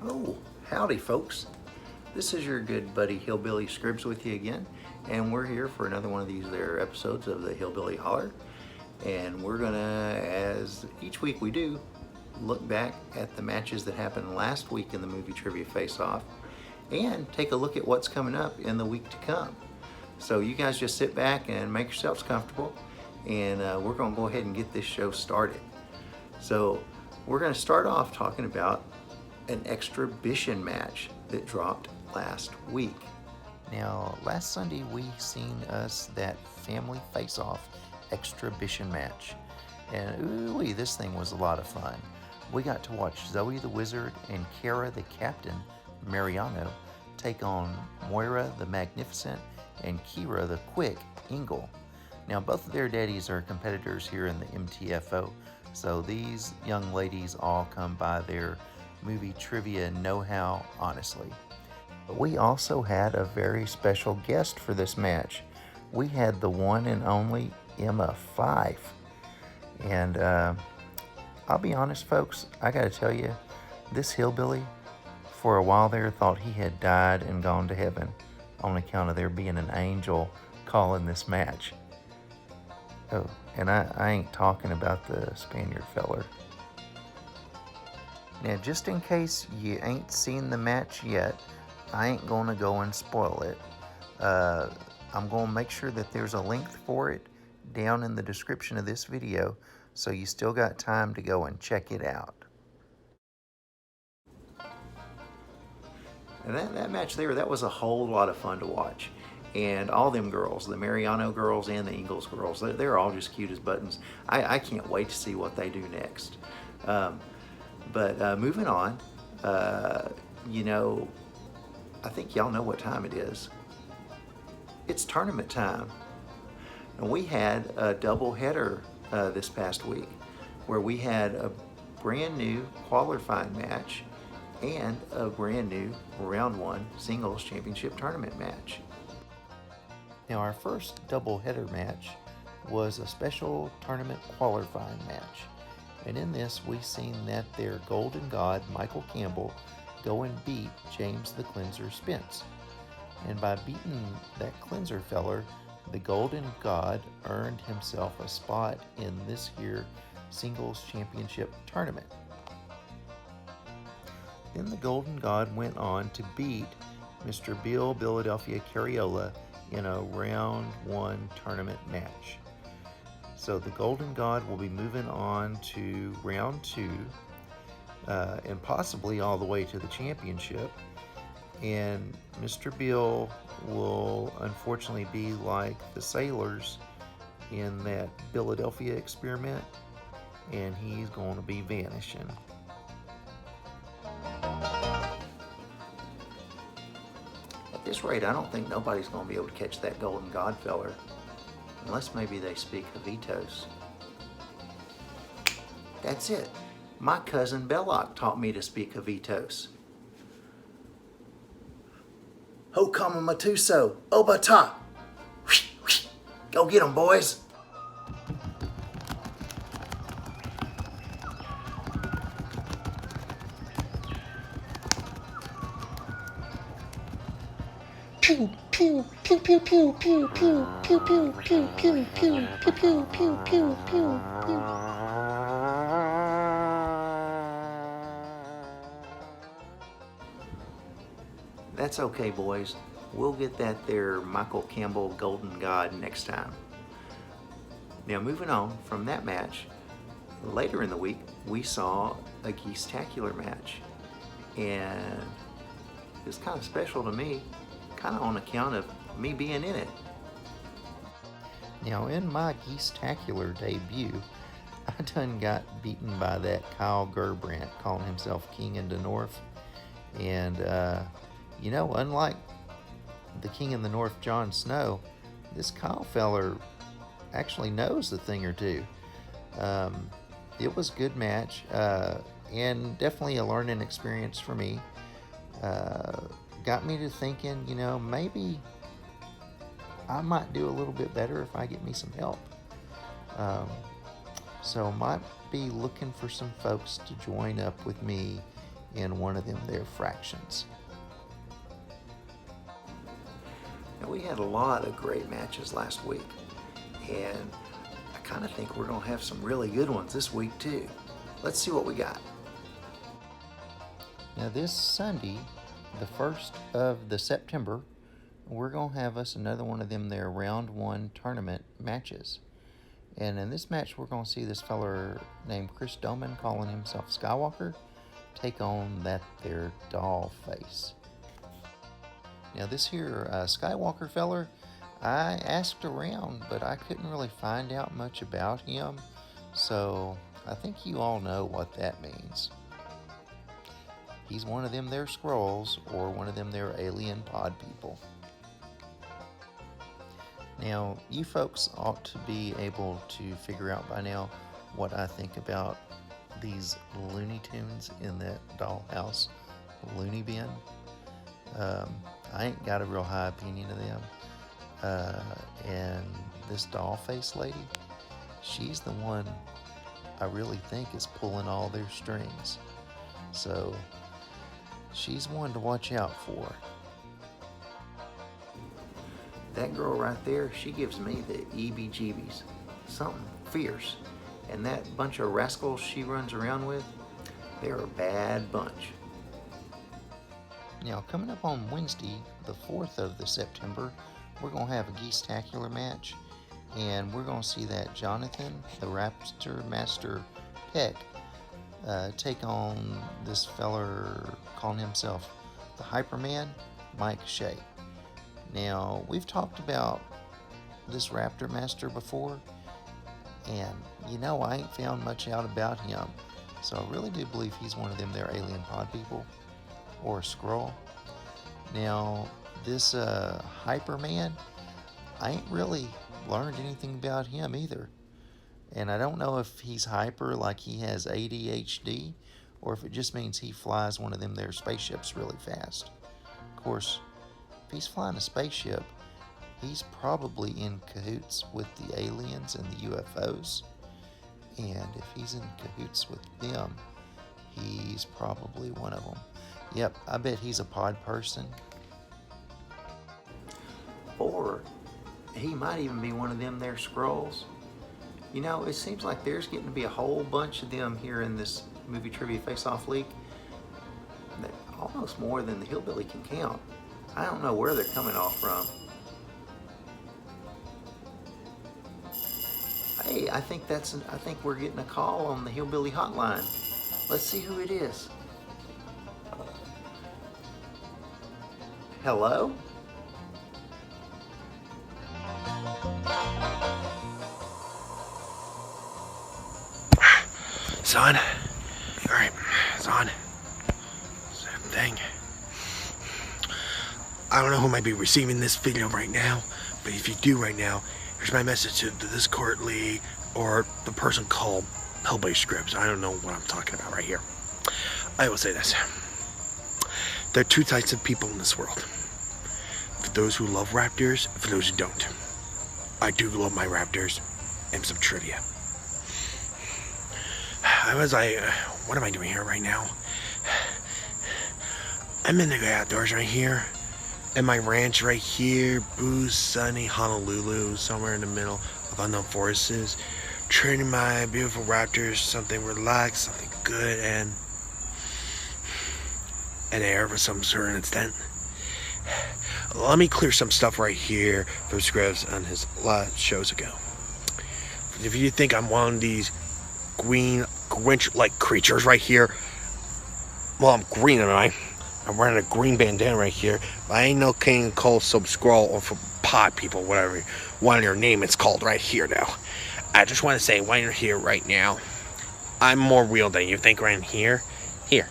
Oh, howdy folks. This is your good buddy Hillbilly Scribbs with you again, and we're here for another one of these there episodes of the Hillbilly Hollar. And we're gonna, as each week we do, look back at the matches that happened last week in the movie trivia face-off and take a look at what's coming up in the week to come. So you guys just sit back and make yourselves comfortable, and we're gonna go ahead and get this show started. So we're gonna start off talking about an exhibition match that dropped last week. Now, last Sunday we seen us that family face-off exhibition match, and ooh-wee, this thing was a lot of fun. We got to watch Zoe the Wizard and Kara the Captain Mariano take on Moira the Magnificent and Kira the Quick Engel. Now, both of their daddies are competitors here in the MTFO, so these young ladies all come by their movie trivia know-how honestly. But we also had a very special guest for this match. We had the one and only Emma Fife. And I'll be honest folks, I gotta tell you, this hillbilly for a while there thought he had died and gone to heaven on account of there being an angel calling this match. Oh, and I ain't talking about the Spaniard feller. Now, just in case you ain't seen the match yet, I ain't gonna go and spoil it. I'm gonna make sure that there's a link for it down in the description of this video, so you still got time to go and check it out. And that match there, that was a whole lot of fun to watch. And all them girls, the Mariano girls and the Ingalls girls, they're all just cute as buttons. I can't wait to see what they do next. But moving on, you know, I think y'all know what time it is. It's tournament time. And we had a double header this past week where we had a brand new qualifying match and a brand new round one singles championship tournament match. Now, our first double header match was a special tournament qualifying match. And in this, we seen that their golden god, Michael Campbell, go and beat James the Cleanser Spence. And by beating that cleanser feller, the golden god earned himself a spot in this here singles championship tournament. Then the golden god went on to beat Mr. Billadelphia Experiment in a round one tournament match. So the golden god will be moving on to round two, and possibly all the way to the championship. And Mr. Bill will unfortunately be like the sailors in that Billadelphia Experiment, and he's going to be vanishing. At this rate, I don't think nobody's going to be able to catch that golden god feller, unless maybe they speak Hovitos. That's it. My cousin Belloc taught me to speak Hovitos. Ho kama matuso, obata. Go get 'em, boys. Pew pew pew pew pew pew pew pew pew pew pew pew pew pew pew pew pew pew. That's okay, boys. We'll get that there Michael Campbell golden god next time. Now, moving on from that match, later in the week, we saw a geektacular match. And it's kind of special to me, kind of on account of me being in it. Now, in my geektacular debut, I done got beaten by that Kyle Gerbrandt calling himself King in the North. And, you know, unlike the King in the North, Jon Snow, this Kyle feller actually knows a thing or two. It was a good match, and definitely a learning experience for me. Got me to thinking, you know, maybe I might do a little bit better if I get me some help. So might be looking for some folks to join up with me in one of them there fractions. Now, we had a lot of great matches last week, and I kind of think we're going to have some really good ones this week too. Let's see what we got. Now this Sunday, the 1st of the September, we're going to have us another one of them there round 1 tournament matches. And in this match, we're going to see this feller named Dohmen, calling himself Skywalker, take on that there Dollface. Now this here Skywalker feller, I asked around, but I couldn't really find out much about him. So I think you all know what that means. He's one of them there Skrulls, or one of them there alien pod people. Now, you folks ought to be able to figure out by now what I think about these Looney Tunes in that dollhouse loony bin. I ain't got a real high opinion of them. And this Dollface lady, she's the one I really think is pulling all their strings. So she's one to watch out for. That girl right there, she gives me the EBGBs. Something fierce. And that bunch of rascals she runs around with, they're a bad bunch. Now, coming up on Wednesday, the 4th of the September, we're going to have a geektacular match. And we're going to see that Jonathan, the Raptor Master Peck, take on this feller calling himself the Hypeman, Shea. Now, we've talked about this Raptor Master before, and you know, I ain't found much out about him. So I really do believe he's one of them there alien pod people, or a Skrull. Now, this Hyperman, I ain't really learned anything about him either. And I don't know if he's hyper like he has ADHD, or if it just means he flies one of them there spaceships really fast. Of course, if he's flying a spaceship, he's probably in cahoots with the aliens and the UFOs. And if he's in cahoots with them, he's probably one of them. Yep, I bet he's a pod person. Or he might even be one of them there Skrulls. You know, it seems like there's getting to be a whole bunch of them here in this movie trivia face-off league. Almost more than the Hillbilly can count. I don't know where they're coming off from. Hey, I think we're getting a call on the Hillbilly Hotline. Let's see who it is. Hello? Son? Alright, son. Same thing. I don't know who might be receiving this video right now, but if you do right now, here's my message to the Discord League or the person called Hillbilly Scribbs. I don't know what I'm talking about right here. I will say this. There are two types of people in this world. For those who love Raptors, and for those who don't. I do love my Raptors and some trivia. What am I doing here right now? I'm in the outdoors right here. In my ranch right here, blue, sunny Honolulu, somewhere in the middle of unknown forests, training my beautiful Raptors, something relaxed, something good, and an air of some certain extent. Let me clear some stuff right here from Scribbs on his last shows ago. If you think I'm one of these green Grinch-like creatures right here, well, I'm green, am I? I'm wearing a green bandana right here, but I ain't no King Cole Sub-Skrull or for pod people, whatever one of your name it's called right here now. I just want to say, while you're here right now, I'm more real than you think right here. Here.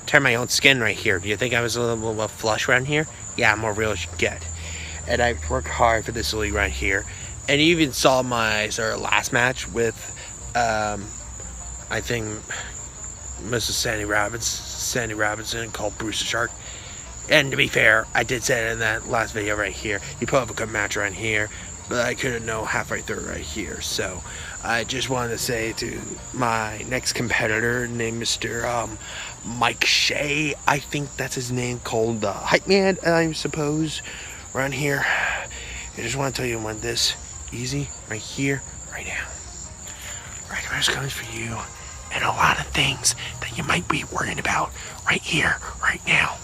Turn my own skin right here. Do you think I was a little flush around here? Yeah, I'm more real as you get. And I worked hard for this league right here. And you even saw my last match with, I think, Mrs. Sandy Robinson, called Bruce the Shark. And to be fair, I did say it in that last video right here. He put up a good match around here. but I couldn't know halfway through right here. So I just wanted to say to my next competitor named Mr. Mike Shea, I think that's his name, called Hypeman, I suppose, around here. I just want to tell you on this easy right here, right now. Right, there's comes for you, and a lot of things that you might be worrying about right here, right now.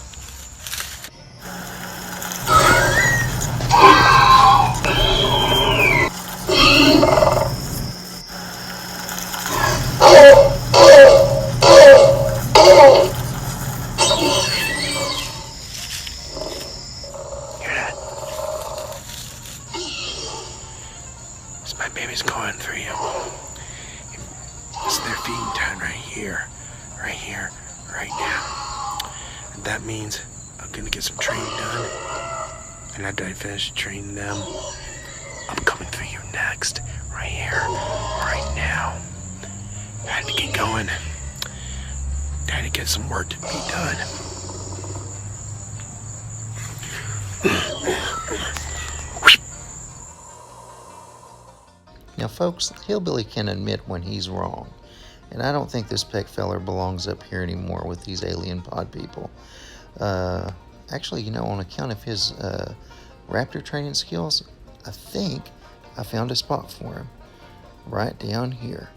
Hear that? It's my baby's calling for you. It's their feeding time right here, right now. And that means I'm gonna get some training done. And after I finish training them, I'm coming for you next, right here, right now. I had to get going. I had to get some work to be done. Now, folks, Hillbilly can admit when he's wrong. And I don't think this Peck feller belongs up here anymore with these alien pod people. Actually, on account of his Raptor training skills, I think I found a spot for him. Right down here.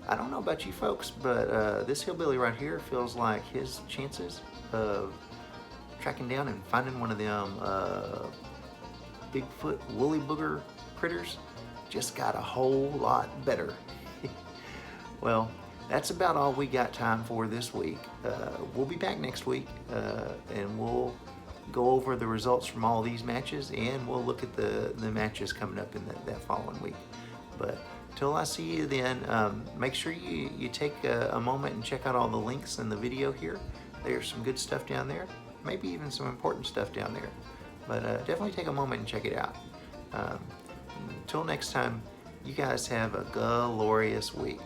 I don't know about you folks, but this Hillbilly right here feels like his chances of tracking down and finding one of them Bigfoot woolly booger critters just got a whole lot better. Well, that's about all we got time for this week. We'll be back next week, and we'll go over the results from all these matches, and we'll look at the matches coming up in that following week. But till I see you then, make sure you take a moment and check out all the links in the video here. There's some good stuff down there, maybe even some important stuff down there. But definitely take a moment and check it out. Until next time, you guys have a glorious week.